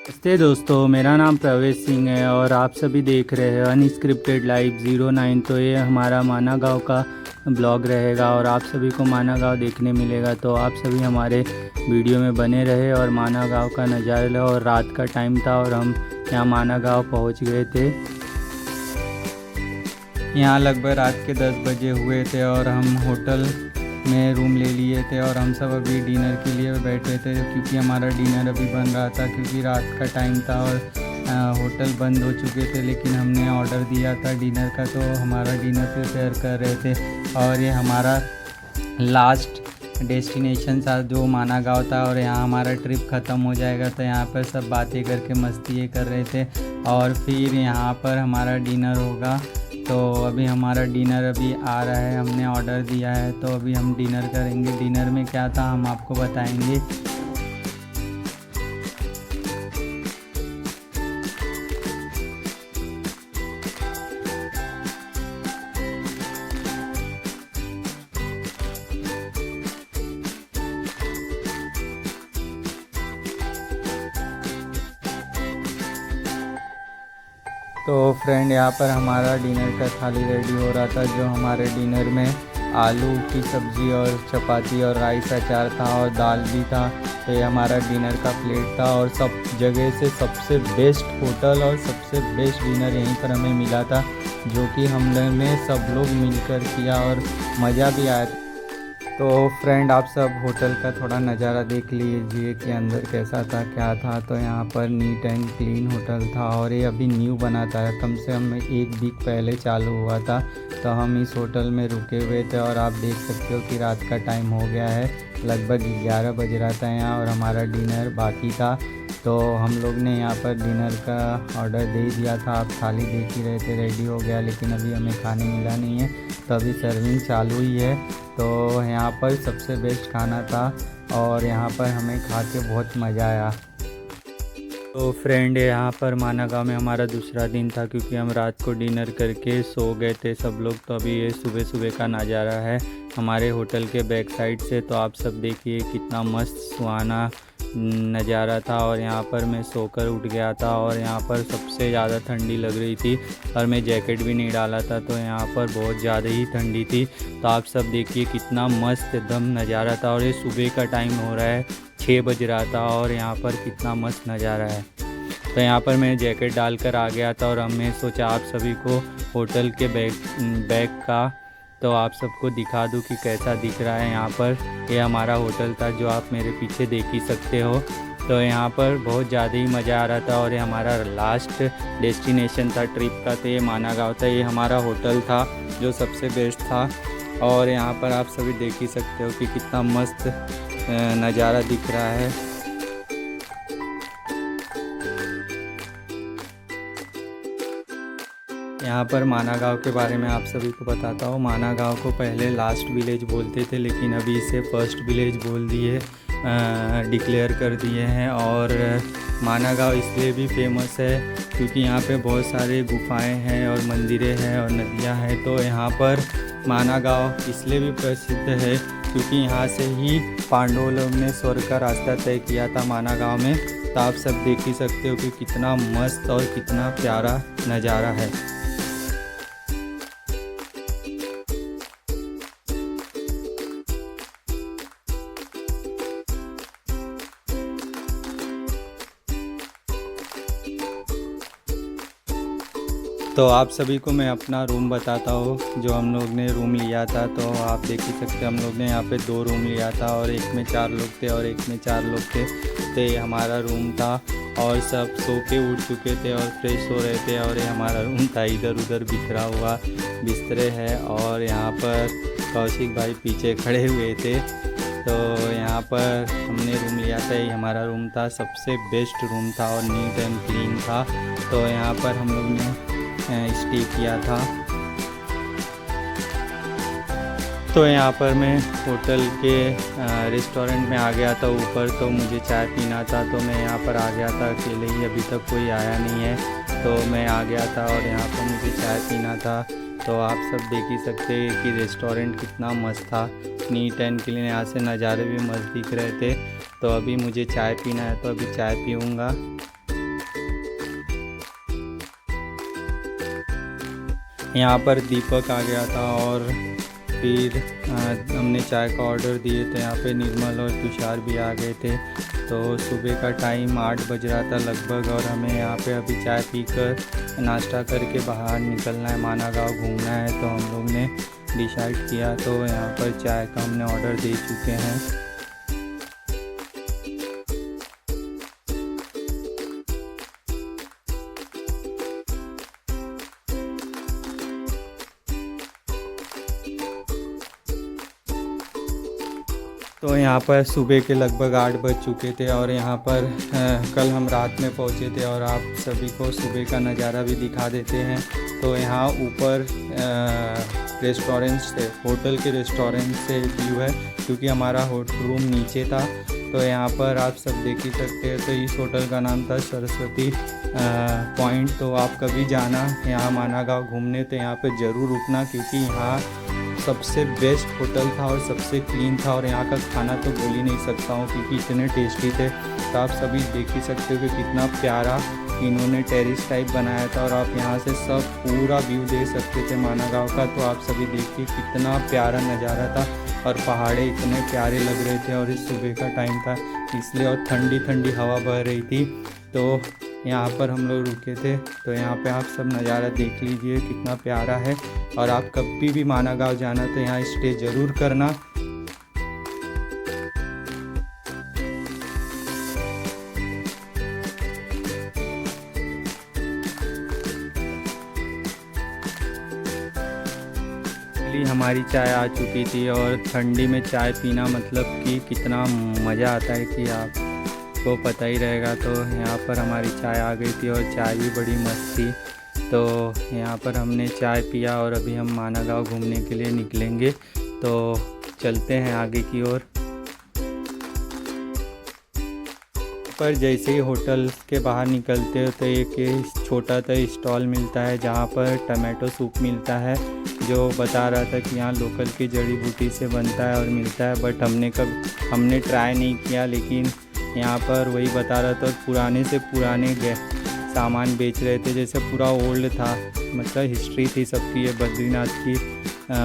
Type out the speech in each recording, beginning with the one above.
नमस्ते दोस्तों, मेरा नाम प्रवेश सिंह है और आप सभी देख रहे हैं अनस्क्रिप्टेड लाइव 09। तो ये हमारा माना गाँव का ब्लॉग रहेगा और आप सभी को माना गाँव देखने मिलेगा। तो आप सभी हमारे वीडियो में बने रहे और माना गाँव का नज़ारा लो। और रात का टाइम था और हम यहाँ माना गाँव पहुँच गए थे। यहाँ लगभग रात के 10 बजे हुए थे और हम होटल में रूम ले लिए थे और हम सब अभी डिनर के लिए बैठे थे, क्योंकि हमारा डिनर अभी बन रहा था, क्योंकि रात का टाइम था और होटल बंद हो चुके थे। लेकिन हमने ऑर्डर दिया था डिनर का, तो हमारा डिनर प्रिपेयर कर रहे थे। और ये हमारा लास्ट डेस्टिनेशन था जो माना गाँव था और यहाँ हमारा ट्रिप ख़त्म हो जाएगा। तो यहाँ पर सब बातें करके मस्ती कर रहे थे और फिर यहाँ पर हमारा डिनर होगा। तो अभी हमारा डिनर अभी आ रहा है, हमने ऑर्डर दिया है, तो अभी हम डिनर करेंगे। डिनर में क्या था हम आपको बताएंगे। तो फ्रेंड, यहाँ पर हमारा डिनर का थाली रेडी हो रहा था, जो हमारे डिनर में आलू की सब्ज़ी और चपाती और राइस अचार था और दाल भी था। तो ये हमारा डिनर का प्लेट था और सब जगह से सबसे बेस्ट होटल और सबसे बेस्ट डिनर यहीं पर हमें मिला था, जो कि हमने सब लोग मिलकर किया और मज़ा भी आया। तो फ्रेंड, आप सब होटल का थोड़ा नज़ारा देख लीजिए कि अंदर कैसा था, क्या था। तो यहाँ पर नीट एंड क्लीन होटल था और ये अभी न्यू बना था, कम से कम 1 वीक पहले चालू हुआ था। तो हम इस होटल में रुके हुए थे और आप देख सकते हो कि रात का टाइम हो गया है, लगभग 11 बज रहा था यहाँ और हमारा डिनर बाकी था। तो हम लोग ने यहाँ पर डिनर का ऑर्डर दे दिया था, आप थाली देख ही रहे थे, रेडी हो गया, लेकिन अभी हमें खाने मिला नहीं है। तो अभी सर्विंग चालू ही है। तो यहाँ पर सबसे बेस्ट खाना था और यहाँ पर हमें खा के बहुत मज़ा आया। तो फ्रेंड, यहाँ पर माना गाँव में हमारा दूसरा दिन था, क्योंकि हम रात को डिनर करके सो गए थे सब लोग। तो अभी ये सुबह सुबह का नज़ारा है हमारे होटल के बैक साइड से। तो आप सब देखिए कितना मस्त सुहाना नज़ारा था। और यहाँ पर मैं सोकर उठ गया था और यहाँ पर सबसे ज़्यादा ठंडी लग रही थी और मैं जैकेट भी नहीं डाला था, तो यहाँ पर बहुत ज़्यादा ही ठंडी थी। तो आप सब देखिए कितना मस्त एकदम नज़ारा था। और ये सुबह का टाइम हो रहा है, 6 बज रहा था और यहाँ पर कितना मस्त नज़ारा है। तो यहाँ पर मैं जैकेट डालकर आ गया था और हमने सोचा आप सभी को होटल के बैग का तो आप सबको दिखा दूँ कि कैसा दिख रहा है। यहाँ पर ये हमारा होटल था, जो आप मेरे पीछे देख ही सकते हो। तो यहाँ पर बहुत ज़्यादा ही मज़ा आ रहा था और ये हमारा लास्ट डेस्टिनेशन था ट्रिप का। तो ये माना गाँव था, ये हमारा होटल था जो सबसे बेस्ट था। और यहाँ पर आप सभी देख ही सकते हो कि कितना मस्त नज़ारा दिख रहा है। यहाँ पर माना गाँव के बारे में आप सभी को बताता हूँ। माना गाँव को पहले लास्ट विलेज बोलते थे, लेकिन अभी इसे फर्स्ट विलेज बोल दिए, डिक्लेयर कर दिए हैं। और माना गाँव इसलिए भी फेमस है क्योंकि यहाँ पे बहुत सारे गुफाएं हैं और मंदिरें हैं और नदियाँ हैं। तो यहाँ पर माना गाँव इसलिए भी प्रसिद्ध है क्योंकि यहाँ से ही पांडवों लोग ने स्वर्ग का रास्ता तय किया था माना गाँव में। तो आप सब देख ही सकते हो कि कितना मस्त और कितना प्यारा नज़ारा है। तो आप सभी को मैं अपना रूम बताता हूँ, जो हम लोग ने रूम लिया था। तो आप देख ही सकते हैं हम लोग ने यहाँ पे 2 रूम लिया था और एक में 4 लोग थे और एक में 4 लोग थे। तो ये हमारा रूम था और सब सो के उठ चुके थे और फ्रेश हो रहे थे। और ये हमारा रूम था, इधर उधर बिखरा हुआ बिस्तरे है। और यहाँ पर कौशिक भाई पीछे खड़े हुए थे। तो यहाँ पर हमने रूम लिया था, ये हमारा रूम था, सबसे बेस्ट रूम था और नीट एंड क्लीन था। तो यहाँ पर हम लोग ने स्टे किया था। तो यहाँ पर मैं होटल के रेस्टोरेंट में आ गया था ऊपर। तो मुझे चाय पीना था, तो मैं यहाँ पर आ गया था अकेले ही, अभी तक कोई आया नहीं है। तो मैं आ गया था और यहाँ पर मुझे चाय पीना था। तो आप सब देख ही सकते हैं कि रेस्टोरेंट कितना मस्त था, नीट एंड क्लीन, यहाँ से नज़ारे भी मस्त दिख रहे थे। तो अभी मुझे चाय पीना है, तो अभी चाय पीऊँगा। यहाँ पर दीपक आ गया था और फिर हमने चाय का ऑर्डर दिए थे। यहाँ पे निर्मल और तुषार भी आ गए थे। तो सुबह का टाइम 8 बज रहा था लगभग, और हमें यहाँ पे अभी चाय पीकर नाश्ता करके बाहर निकलना है, माना गाँव घूमना है। तो हम लोग ने डिसाइड किया, तो यहाँ पर चाय का हमने ऑर्डर दे चुके हैं। तो यहाँ पर सुबह के लगभग 8 बज चुके थे, और यहाँ पर कल हम रात में पहुँचे थे, और आप सभी को सुबह का नज़ारा भी दिखा देते हैं। तो यहाँ ऊपर रेस्टोरेंट्स थे, होटल के रेस्टोरेंट से व्यू है, क्योंकि हमारा रूम नीचे था। तो यहाँ पर आप सब देख ही सकते हैं। तो इस होटल का नाम था सरस्वती पॉइंट। तो आप कभी जाना यहाँ माना गाँव घूमने तो यहाँ पर ज़रूर रुकना, क्योंकि यहाँ सबसे बेस्ट होटल था और सबसे क्लीन था। और यहाँ का खाना तो बोल ही नहीं सकता हूँ, क्योंकि इतने टेस्टी थे। तो आप सभी देख ही सकते हो कि कितना प्यारा इन्होंने टेरिस टाइप बनाया था, और आप यहाँ से सब पूरा व्यू दे सकते थे माना गाँव का। तो आप सभी देखिए कितना प्यारा नज़ारा था, और पहाड़े इतने प्यारे लग रहे थे, और इस सुबह का टाइम था इसलिए, और ठंडी ठंडी हवा बह रही थी। तो यहाँ पर हम लोग रुके थे। तो यहाँ पे आप सब नज़ारा देख लीजिए कितना प्यारा है। और आप कभी भी माना गाँव जाना तो यहाँ स्टे ज़रूर करना। हमारी चाय आ चुकी थी, और ठंडी में चाय पीना मतलब कि कितना मज़ा आता है कि आपको पता ही रहेगा। तो यहाँ पर हमारी चाय आ गई थी, और चाय भी बड़ी मस्त थी। तो यहाँ पर हमने चाय पिया, और अभी हम माना गाँव घूमने के लिए निकलेंगे। तो चलते हैं आगे की ओर। पर जैसे ही होटल के बाहर निकलते हो तो एक छोटा सा स्टॉल मिलता है, जहाँ पर टमाटो सूप मिलता है, जो बता रहा था कि यहाँ लोकल की जड़ी बूटी से बनता है और मिलता है। बट हमने ट्राई नहीं किया, लेकिन यहाँ पर वही बता रहा था। पुराने से पुराने सामान बेच रहे थे, जैसे पूरा ओल्ड था, मतलब हिस्ट्री थी सबकी। ये बद्रीनाथ की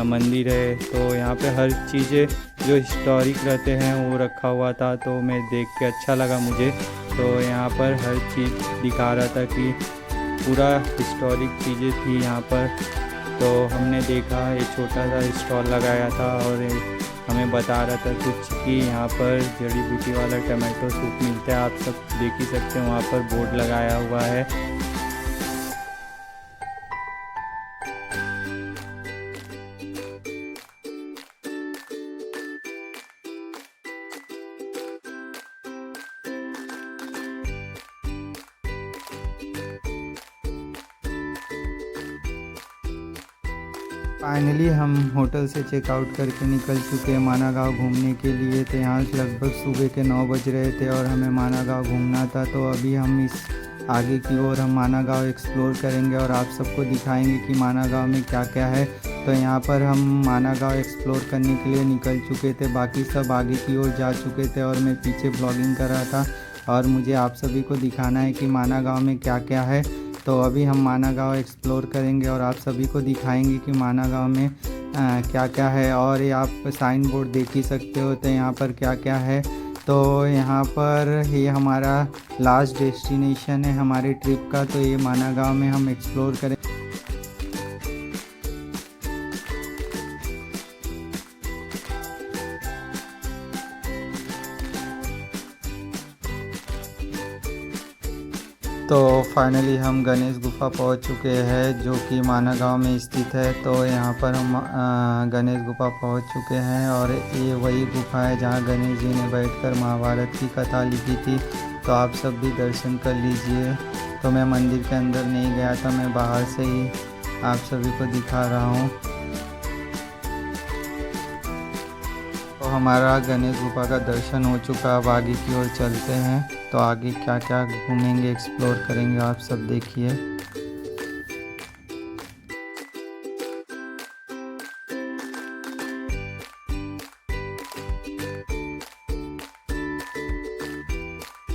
मंदिर है, तो यहाँ पे हर चीज़ें जो हिस्टोरिक रहते हैं वो रखा हुआ था। तो मैं देख के अच्छा लगा मुझे। तो यहाँ पर हर चीज़ दिखा रहा था कि पूरा हिस्टोरिक चीज़ें थी यहाँ पर। तो हमने देखा एक छोटा सा स्टॉल लगाया था, और हमें बता रहा था कुछ कि यहाँ पर जड़ी बूटी वाला टमाटो सूप मिलता है। आप सब देख ही सकते हैं, वहाँ पर बोर्ड लगाया हुआ है। फाइनली हम होटल से चेकआउट करके निकल चुके हैं माना गाँव घूमने के लिए। तो यहाँ लगभग सुबह के 9 बज रहे थे, और हमें माना गाँव घूमना था। तो अभी हम इस आगे की ओर हम माना गाँव एक्सप्लोर करेंगे, और आप सबको दिखाएंगे कि माना गाँव में क्या क्या है। तो यहाँ पर हम माना गाँव एक्सप्लोर करने के लिए निकल चुके थे, बाकी सब आगे की ओर जा चुके थे, और मैं पीछे ब्लॉगिंग कर रहा था। और मुझे आप सभी को दिखाना है कि माना गाँव में क्या क्या है। तो अभी हम माना गाँव एक्सप्लोर करेंगे, और आप सभी को दिखाएंगे कि माना गाँव में क्या क्या है। और ये आप साइन बोर्ड देख ही सकते हो, तो यहाँ पर क्या क्या है। तो यहाँ पर ये हमारा लास्ट डेस्टिनेशन है हमारे ट्रिप का। तो ये माना गाँव में हम एक्सप्लोर करें। तो फाइनली हम गणेश गुफा पहुंच चुके हैं, जो कि माना गाँव में स्थित है। तो यहाँ पर हम गणेश गुफा पहुंच चुके हैं, और ये वही गुफा है जहाँ गणेश जी ने बैठकर महाभारत की कथा लिखी थी। तो आप सब भी दर्शन कर लीजिए। तो मैं मंदिर के अंदर नहीं गया था, मैं बाहर से ही आप सभी को दिखा रहा हूँ। तो हमारा गणेश गुफा का दर्शन हो चुका, अब आगे की ओर चलते हैं। तो आगे क्या क्या घूमेंगे, एक्सप्लोर करेंगे, आप सब देखिए।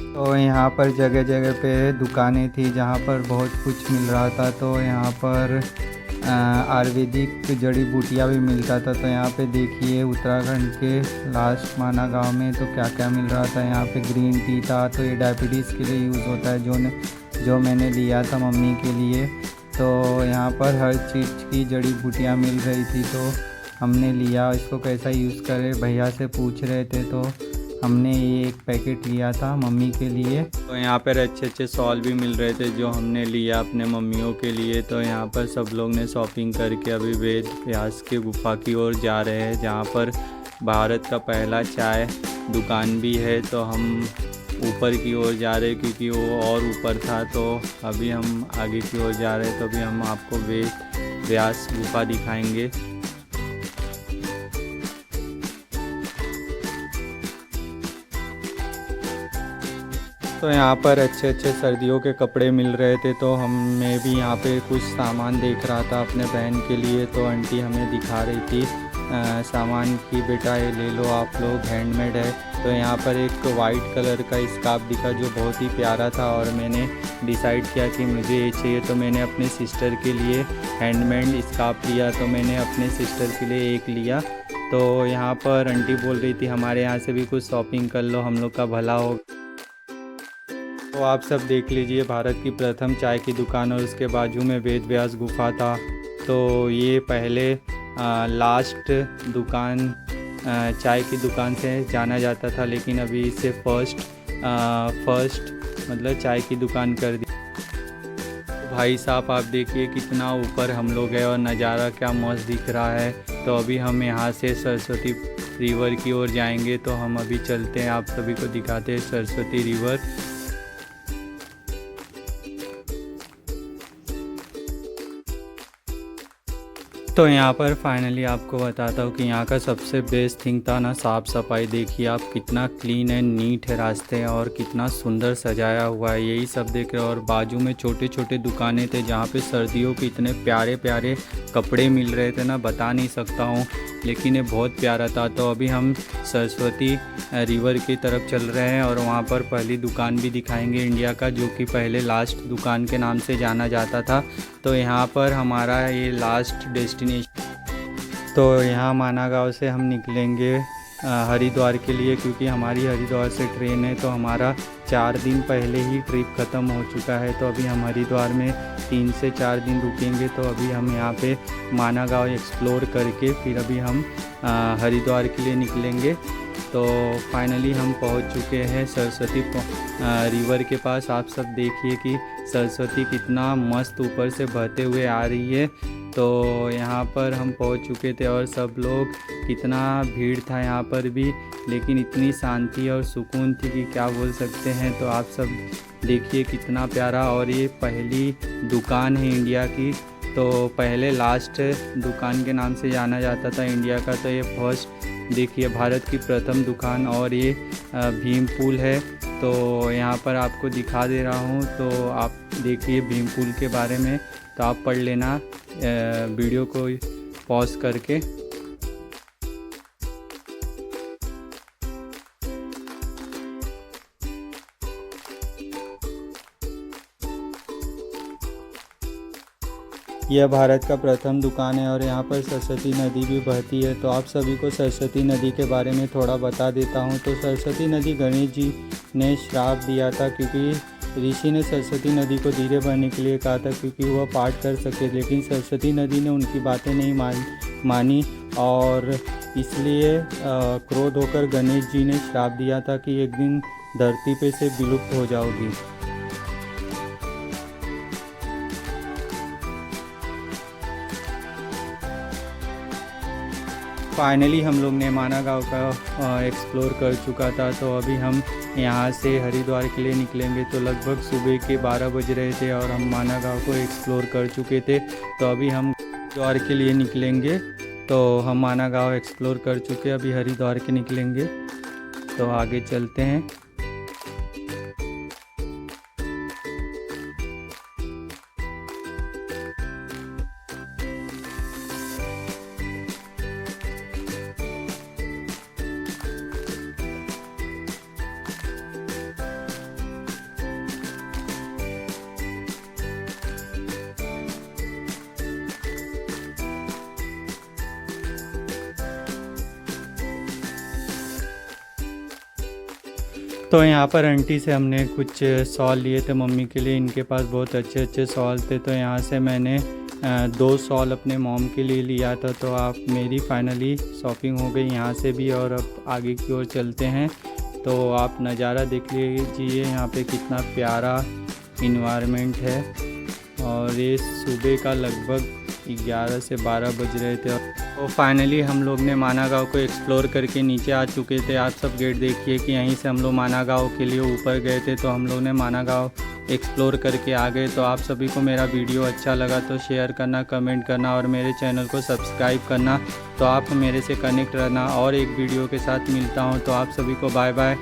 तो यहाँ पर जगह जगह पे दुकानें थी, जहाँ पर बहुत कुछ मिल रहा था। तो यहाँ पर आयुर्वेदिक जड़ी बूटियाँ भी मिलता था। तो यहाँ पे देखिए उत्तराखंड के लास्ट माना गांव में तो क्या क्या मिल रहा था। यहाँ पे ग्रीन टी था, तो ये डायबिटीज़ के लिए यूज़ होता है, जो मैंने लिया था मम्मी के लिए। तो यहाँ पर हर चीज़ की जड़ी बूटियाँ मिल रही थी, तो हमने लिया। इसको कैसा यूज़ करें भैया से पूछ रहे थे, तो हमने ये एक पैकेट लिया था मम्मी के लिए। तो यहाँ पर अच्छे अच्छे सॉल भी मिल रहे थे जो हमने लिया अपने मम्मियों के लिए। तो यहाँ पर सब लोग ने शॉपिंग करके अभी वेद व्यास की गुफा की ओर जा रहे हैं, जहाँ पर भारत का पहला चाय दुकान भी है। तो हम ऊपर की ओर जा रहे हैं क्योंकि वो और ऊपर था। तो अभी हम आगे की ओर जा रहे हैं, तो अभी हम आपको वेद व्यास गुफा दिखाएंगे। तो यहाँ पर अच्छे अच्छे सर्दियों के कपड़े मिल रहे थे, तो मैं भी यहाँ पे कुछ सामान देख रहा था अपने बहन के लिए। तो आंटी हमें दिखा रही थी सामान की, बेटा ये ले लो आप लोग, हैंडमेड है। तो यहाँ पर एक वाइट कलर का स्कार्फ दिखा जो बहुत ही प्यारा था, और मैंने डिसाइड किया कि मुझे ये चाहिए। तो मैंने अपने सिस्टर के लिए हैंडमेड स्कार्फ लिया, तो मैंने अपने सिस्टर के लिए एक लिया। तो यहाँ पर आंटी बोल रही थी हमारे यहाँ से भी कुछ शॉपिंग कर लो, हम लोग का भला हो। तो आप सब देख लीजिए भारत की प्रथम चाय की दुकान, और उसके बाजू में वेद व्यास गुफा था। तो ये पहले लास्ट दुकान चाय की दुकान से जाना जाता था, लेकिन अभी इसे फर्स्ट मतलब चाय की दुकान कर दी। तो भाई साहब आप देखिए कितना ऊपर हम लोग हैं और नज़ारा क्या मस्त दिख रहा है। तो अभी हम यहाँ से सरस्वती रिवर की ओर जाएंगे। तो हम अभी चलते हैं, आप सभी को दिखाते हैं सरस्वती रिवर। तो यहाँ पर फाइनली आपको बताता हूँ कि यहाँ का सबसे बेस्ट थिंग था ना साफ़ सफाई। देखिए आप कितना क्लीन एंड नीट है रास्ते, और कितना सुंदर सजाया हुआ है, यही सब देख रहे हो। और बाजू में छोटे छोटे दुकानें थे जहाँ पे सर्दियों के इतने प्यारे प्यारे कपड़े मिल रहे थे ना, बता नहीं सकता हूँ, लेकिन ये बहुत प्यारा था। तो अभी हम सरस्वती रिवर की तरफ चल रहे हैं, और वहाँ पर पहली दुकान भी दिखाएंगे इंडिया का, जो कि पहले लास्ट दुकान के नाम से जाना जाता था। तो यहाँ पर हमारा ये लास्ट डेस्टिनेशन। तो यहाँ माना गांव से हम निकलेंगे हरिद्वार के लिए, क्योंकि हमारी हरिद्वार से ट्रेन है। तो हमारा 4 दिन पहले ही ट्रिप ख़त्म हो चुका है। तो अभी हम हरिद्वार में 3 से 4 दिन रुकेंगे। तो अभी हम यहाँ पे माना गांव एक्सप्लोर करके फिर अभी हम हरिद्वार के लिए निकलेंगे। तो फाइनली हम पहुँच चुके हैं सरस्वती रिवर के पास। आप सब देखिए कि सरस्वती कितना मस्त ऊपर से बहते हुए आ रही है। तो यहाँ पर हम पहुँच चुके थे, और सब लोग, कितना भीड़ था यहाँ पर भी, लेकिन इतनी शांति और सुकून थी कि क्या बोल सकते हैं। तो आप सब देखिए कितना प्यारा। और ये पहली दुकान है इंडिया की। तो पहले लास्ट दुकान के नाम से जाना जाता था इंडिया का, तो ये फर्स्ट देखिए भारत की प्रथम दुकान। और ये भीम पुल है, तो यहाँ पर आपको दिखा दे रहा हूँ। तो आप देखिए भीम पुल के बारे में, तो आप पढ़ लेना वीडियो को पॉज करके। यह भारत का प्रथम दुकान है, और यहाँ पर सरस्वती नदी भी बहती है। तो आप सभी को सरस्वती नदी के बारे में थोड़ा बता देता हूँ। तो सरस्वती नदी गणेश जी ने श्राप दिया था, क्योंकि ऋषि ने सरस्वती नदी को धीरे बहने के लिए कहा था, क्योंकि वह पाठ कर सके। लेकिन सरस्वती नदी ने उनकी बातें नहीं मानी, और इसलिए क्रोध होकर गणेश जी ने श्राप दिया था कि एक दिन धरती पे से विलुप्त हो जाओगी। फाइनली हम लोग ने माना गांव का एक्सप्लोर कर चुका था। तो अभी हम यहाँ से हरिद्वार के लिए निकलेंगे। तो लगभग सुबह के 12 बज रहे थे, और हम माना गांव को एक्सप्लोर कर चुके थे। तो अभी हम हरिद्वार के लिए निकलेंगे। तो हम माना गांव एक्सप्लोर कर चुके, अभी हरिद्वार के निकलेंगे। तो आगे चलते हैं। तो यहाँ पर आंटी से हमने कुछ शॉल लिए थे मम्मी के लिए, इनके पास बहुत अच्छे अच्छे शॉल थे। तो यहाँ से मैंने 2 शॉल अपने मॉम के लिए लिया था। तो आप मेरी फाइनली शॉपिंग हो गई यहाँ से भी, और अब आगे की ओर चलते हैं। तो आप नज़ारा देख लीजिए यहाँ पे कितना प्यारा इन्वायरमेंट है। और ये सुबह का लगभग 11 से 12 बज रहे थे। तो फाइनली हम लोग ने माना गाँव को एक्सप्लोर करके नीचे आ चुके थे। आप सब गेट देखिए कि यहीं से हम लोग माना गाँव के लिए ऊपर गए थे। तो हम लोग ने माना गाँव एक्सप्लोर करके आ गए। तो आप सभी को मेरा वीडियो अच्छा लगा तो शेयर करना, कमेंट करना और मेरे चैनल को सब्सक्राइब करना। तो आप मेरे से कनेक्ट रहना, और एक वीडियो के साथ मिलता हूँ। तो आप सभी को बाय बाय।